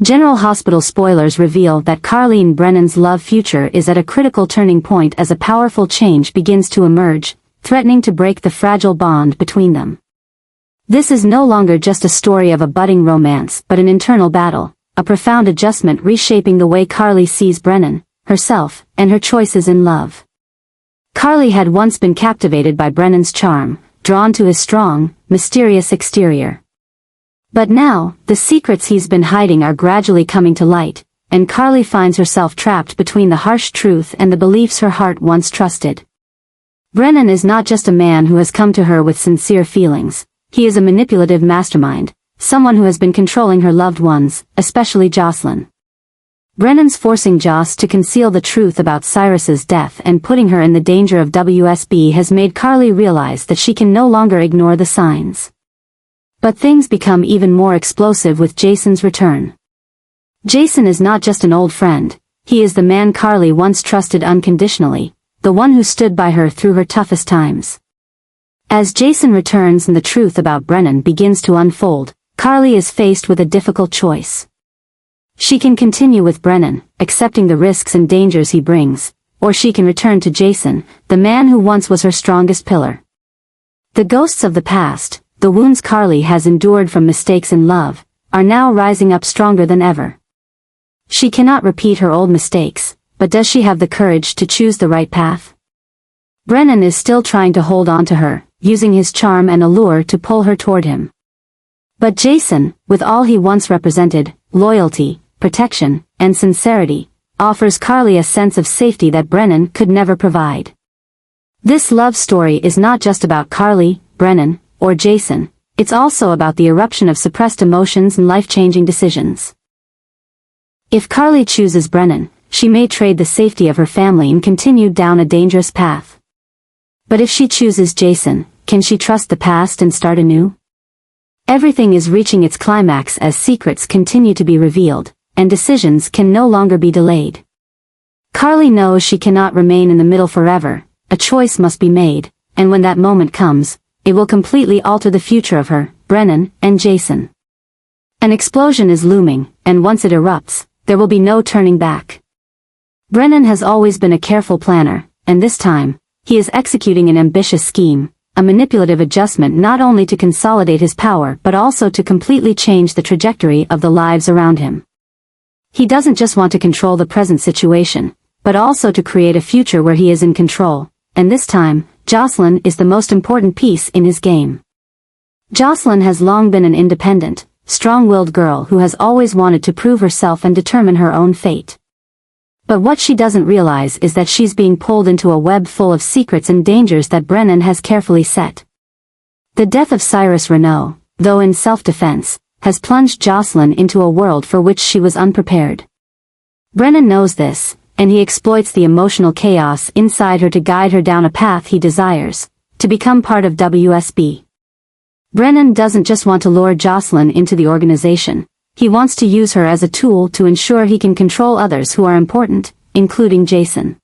General Hospital spoilers reveal that Carly and Brennan's love future is at a critical turning point as a powerful change begins to emerge, threatening to break the fragile bond between them. This is no longer just a story of a budding romance but an internal battle, a profound adjustment reshaping the way Carly sees Brennan, herself, and her choices in love. Carly had once been captivated by Brennan's charm, drawn to his strong, mysterious exterior. But now, the secrets he's been hiding are gradually coming to light, and Carly finds herself trapped between the harsh truth and the beliefs her heart once trusted. Brennan is not just a man who has come to her with sincere feelings, he is a manipulative mastermind, someone who has been controlling her loved ones, especially Josslyn. Brennan's forcing Joss to conceal the truth about Cyrus's death and putting her in the danger of WSB has made Carly realize that she can no longer ignore the signs. But things become even more explosive with Jason's return. Jason is not just an old friend, he is the man Carly once trusted unconditionally, the one who stood by her through her toughest times. As Jason returns and the truth about Brennan begins to unfold, Carly is faced with a difficult choice. She can continue with Brennan, accepting the risks and dangers he brings, or she can return to Jason, the man who once was her strongest pillar. The ghosts of the past, the wounds Carly has endured from mistakes in love, are now rising up stronger than ever. She cannot repeat her old mistakes, but does she have the courage to choose the right path? Brennan is still trying to hold on to her, using his charm and allure to pull her toward him. But Jason, with all he once represented, loyalty, protection, and sincerity, offers Carly a sense of safety that Brennan could never provide. This love story is not just about Carly, Brennan, or Jason, it's also about the eruption of suppressed emotions and life-changing decisions. If Carly chooses Brennan, she may trade the safety of her family and continue down a dangerous path. But if she chooses Jason, can she trust the past and start anew? Everything is reaching its climax as secrets continue to be revealed, and decisions can no longer be delayed. Carly knows she cannot remain in the middle forever, a choice must be made, and when that moment comes, it will completely alter the future of her, Brennan, and Jason. An explosion is looming, and once it erupts, there will be no turning back. Brennan has always been a careful planner, and this time, he is executing an ambitious scheme, a manipulative adjustment not only to consolidate his power but also to completely change the trajectory of the lives around him. He doesn't just want to control the present situation, but also to create a future where he is in control, and this time, Josslyn is the most important piece in his game. Josslyn has long been an independent, strong-willed girl who has always wanted to prove herself and determine her own fate. But what she doesn't realize is that she's being pulled into a web full of secrets and dangers that Brennan has carefully set. The death of Cyrus Renaud, though in self-defense, has plunged Josslyn into a world for which she was unprepared. Brennan knows this, and he exploits the emotional chaos inside her to guide her down a path he desires, to become part of WSB. Brennan doesn't just want to lure Josslyn into the organization, he wants to use her as a tool to ensure he can control others who are important, including Jason.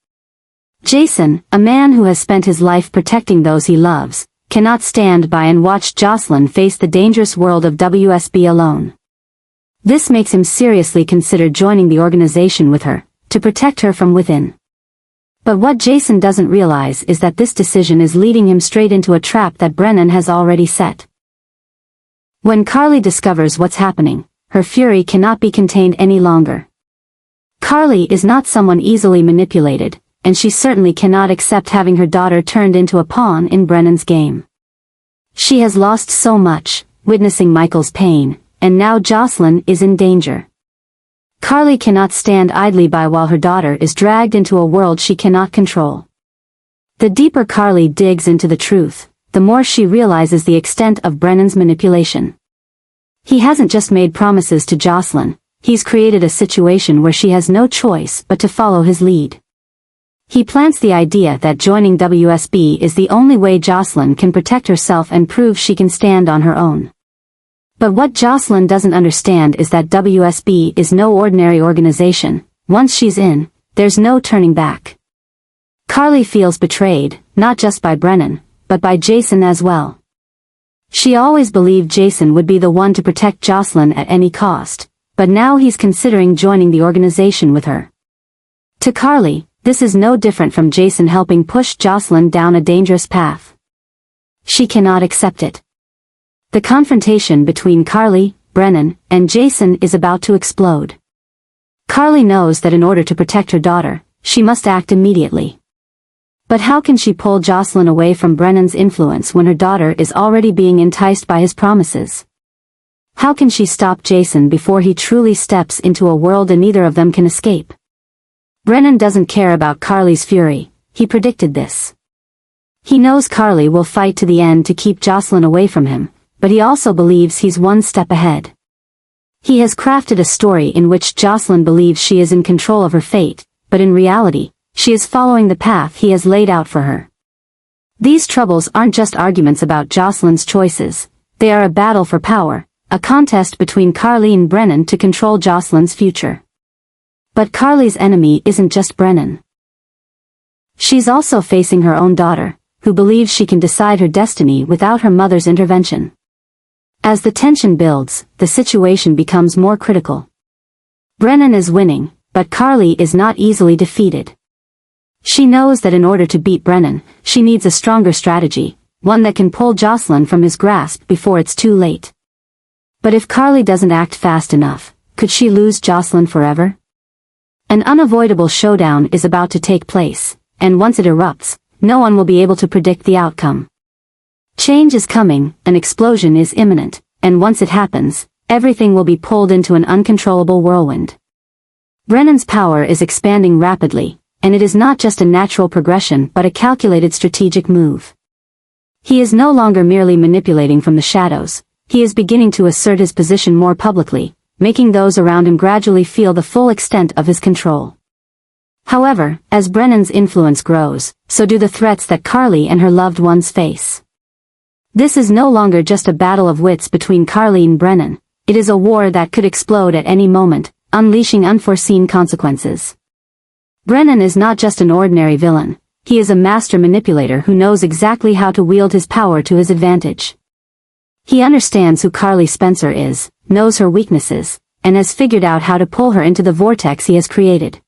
Jason, a man who has spent his life protecting those he loves, cannot stand by and watch Josslyn face the dangerous world of WSB alone. This makes him seriously consider joining the organization with her, to protect her from within. But what Jason doesn't realize is that this decision is leading him straight into a trap that Brennan has already set. When Carly discovers what's happening, her fury cannot be contained any longer. Carly is not someone easily manipulated, and she certainly cannot accept having her daughter turned into a pawn in Brennan's game. She has lost so much, witnessing Michael's pain, and now Josslyn is in danger. Carly cannot stand idly by while her daughter is dragged into a world she cannot control. The deeper Carly digs into the truth, the more she realizes the extent of Brennan's manipulation. He hasn't just made promises to Josslyn, he's created a situation where she has no choice but to follow his lead. He plants the idea that joining WSB is the only way Josslyn can protect herself and prove she can stand on her own. But what Josslyn doesn't understand is that WSB is no ordinary organization. Once she's in, there's no turning back. Carly feels betrayed, not just by Brennan, but by Jason as well. She always believed Jason would be the one to protect Josslyn at any cost, but now he's considering joining the organization with her. To Carly, this is no different from Jason helping push Josslyn down a dangerous path. She cannot accept it. The confrontation between Carly, Brennan, and Jason is about to explode. Carly knows that in order to protect her daughter, she must act immediately. But how can she pull Josslyn away from Brennan's influence when her daughter is already being enticed by his promises? How can she stop Jason before he truly steps into a world and neither of them can escape? Brennan doesn't care about Carly's fury, he predicted this. He knows Carly will fight to the end to keep Josslyn away from him, but he also believes he's one step ahead. He has crafted a story in which Josslyn believes she is in control of her fate, but in reality, she is following the path he has laid out for her. These troubles aren't just arguments about Josslyn's choices, they are a battle for power, a contest between Carly and Brennan to control Josslyn's future. But Carly's enemy isn't just Brennan. She's also facing her own daughter, who believes she can decide her destiny without her mother's intervention. As the tension builds, the situation becomes more critical. Brennan is winning, but Carly is not easily defeated. She knows that in order to beat Brennan, she needs a stronger strategy, one that can pull Josslyn from his grasp before it's too late. But if Carly doesn't act fast enough, could she lose Josslyn forever? An unavoidable showdown is about to take place, and once it erupts, no one will be able to predict the outcome. Change is coming, an explosion is imminent, and once it happens, everything will be pulled into an uncontrollable whirlwind. Brennan's power is expanding rapidly, and it is not just a natural progression but a calculated strategic move. He is no longer merely manipulating from the shadows, he is beginning to assert his position more publicly, making those around him gradually feel the full extent of his control. However, as Brennan's influence grows, so do the threats that Carly and her loved ones face. This is no longer just a battle of wits between Carly and Brennan, it is a war that could explode at any moment, unleashing unforeseen consequences. Brennan is not just an ordinary villain, he is a master manipulator who knows exactly how to wield his power to his advantage. He understands who Carly Spencer is, knows her weaknesses, and has figured out how to pull her into the vortex he has created.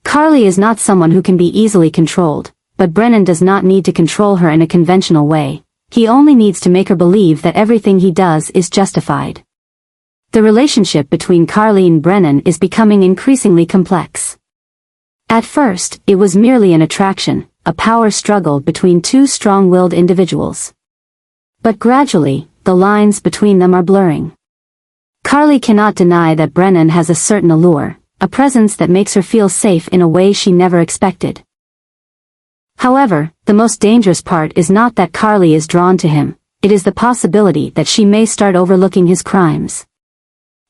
Carly is not someone who can be easily controlled, but Brennan does not need to control her in a conventional way, he only needs to make her believe that everything he does is justified. The relationship between Carly and Brennan is becoming increasingly complex. At first, it was merely an attraction, a power struggle between two strong-willed individuals. But gradually, the lines between them are blurring. Carly cannot deny that Brennan has a certain allure, a presence that makes her feel safe in a way she never expected. However, the most dangerous part is not that Carly is drawn to him, it is the possibility that she may start overlooking his crimes.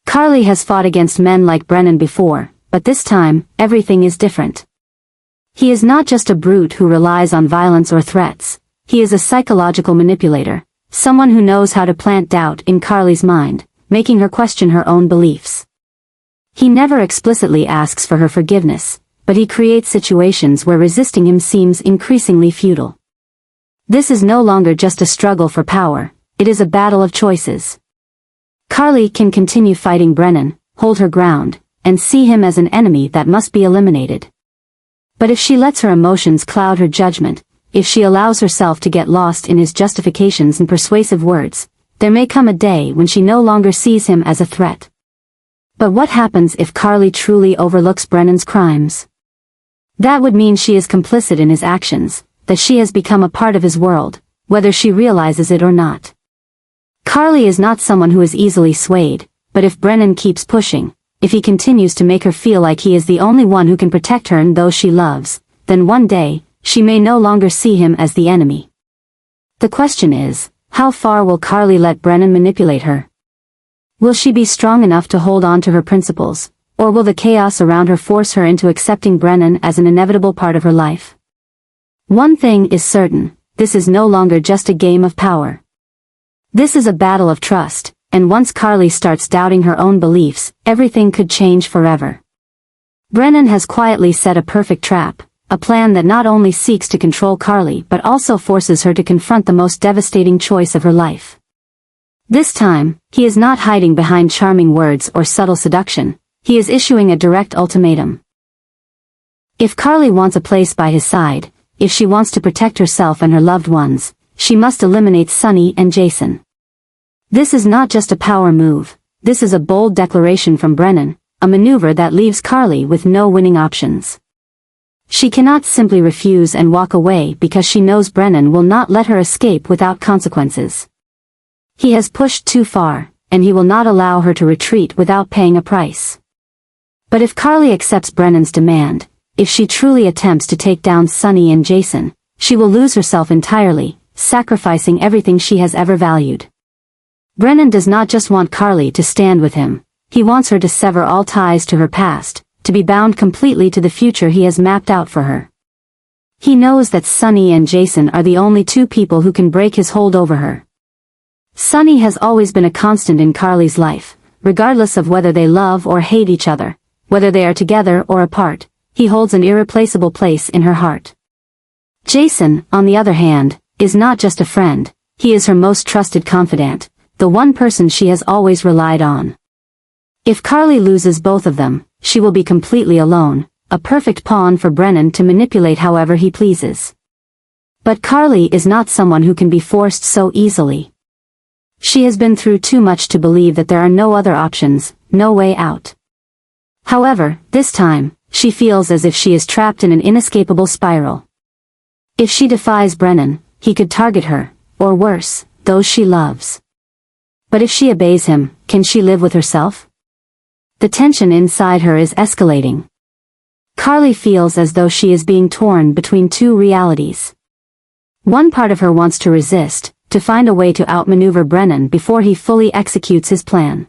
Carly has fought against men like Brennan before, but this time, everything is different. He is not just a brute who relies on violence or threats, he is a psychological manipulator, someone who knows how to plant doubt in Carly's mind, making her question her own beliefs. He never explicitly asks for her forgiveness, but he creates situations where resisting him seems increasingly futile. This is no longer just a struggle for power, it is a battle of choices. Carly can continue fighting Brennan, hold her ground, and see him as an enemy that must be eliminated. But if she lets her emotions cloud her judgment, if she allows herself to get lost in his justifications and persuasive words, there may come a day when she no longer sees him as a threat. But what happens if Carly truly overlooks Brennan's crimes? That would mean she is complicit in his actions, that she has become a part of his world, whether she realizes it or not. Carly is not someone who is easily swayed, but if Brennan keeps pushing, if he continues to make her feel like he is the only one who can protect her and those she loves, then one day, she may no longer see him as the enemy. The question is, how far will Carly let Brennan manipulate her? Will she be strong enough to hold on to her principles, or will the chaos around her force her into accepting Brennan as an inevitable part of her life? One thing is certain, this is no longer just a game of power. This is a battle of trust, and once Carly starts doubting her own beliefs, everything could change forever. Brennan has quietly set a perfect trap, a plan that not only seeks to control Carly but also forces her to confront the most devastating choice of her life. This time, he is not hiding behind charming words or subtle seduction, he is issuing a direct ultimatum. If Carly wants a place by his side, if she wants to protect herself and her loved ones, she must eliminate Sonny and Jason. This is not just a power move, this is a bold declaration from Brennan, a maneuver that leaves Carly with no winning options. She cannot simply refuse and walk away because she knows Brennan will not let her escape without consequences. He has pushed too far, and he will not allow her to retreat without paying a price. But if Carly accepts Brennan's demand, if she truly attempts to take down Sonny and Jason, she will lose herself entirely, sacrificing everything she has ever valued. Brennan does not just want Carly to stand with him, he wants her to sever all ties to her past, to be bound completely to the future he has mapped out for her. He knows that Sonny and Jason are the only two people who can break his hold over her. Sonny has always been a constant in Carly's life, regardless of whether they love or hate each other, whether they are together or apart, he holds an irreplaceable place in her heart. Jason, on the other hand, is not just a friend, he is her most trusted confidant, the one person she has always relied on. If Carly loses both of them, she will be completely alone, a perfect pawn for Brennan to manipulate however he pleases. But Carly is not someone who can be forced so easily. She has been through too much to believe that there are no other options, no way out. However, this time, she feels as if she is trapped in an inescapable spiral. If she defies Brennan, he could target her, or worse, those she loves. But if she obeys him, can she live with herself? The tension inside her is escalating. Carly feels as though she is being torn between two realities. One part of her wants to resist, to find a way to outmaneuver Brennan before he fully executes his plan.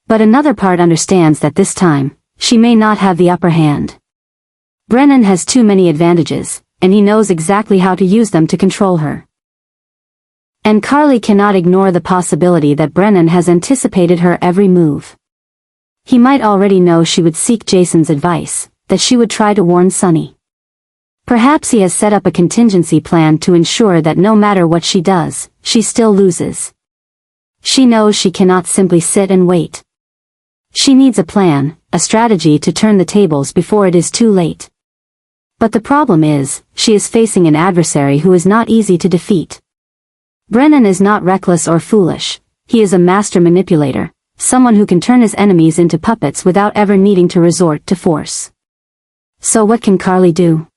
But another part understands that this time, she may not have the upper hand. Brennan has too many advantages, and he knows exactly how to use them to control her. And Carly cannot ignore the possibility that Brennan has anticipated her every move. He might already know she would seek Jason's advice, that she would try to warn Sonny. Perhaps he has set up a contingency plan to ensure that no matter what she does, she still loses. She knows she cannot simply sit and wait. She needs a plan, a strategy to turn the tables before it is too late. But the problem is, she is facing an adversary who is not easy to defeat. Brennan is not reckless or foolish, he is a master manipulator, someone who can turn his enemies into puppets without ever needing to resort to force. So what can Carly do?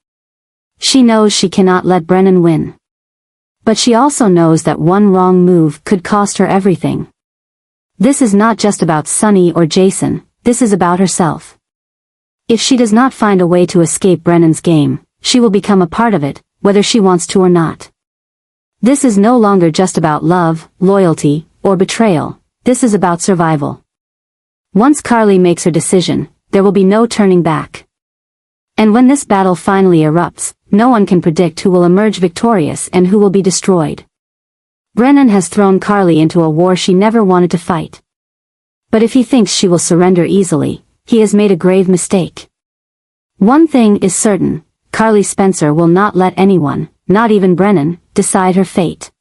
She knows she cannot let Brennan win. But she also knows that one wrong move could cost her everything. This is not just about Sonny or Jason, this is about herself. If she does not find a way to escape Brennan's game, she will become a part of it, whether she wants to or not. This is no longer just about love, loyalty, or betrayal, this is about survival. Once Carly makes her decision, there will be no turning back. And when this battle finally erupts, no one can predict who will emerge victorious and who will be destroyed. Brennan has thrown Carly into a war she never wanted to fight. But if he thinks she will surrender easily, he has made a grave mistake. One thing is certain, Carly Spencer will not let anyone, not even Brennan, decide her fate.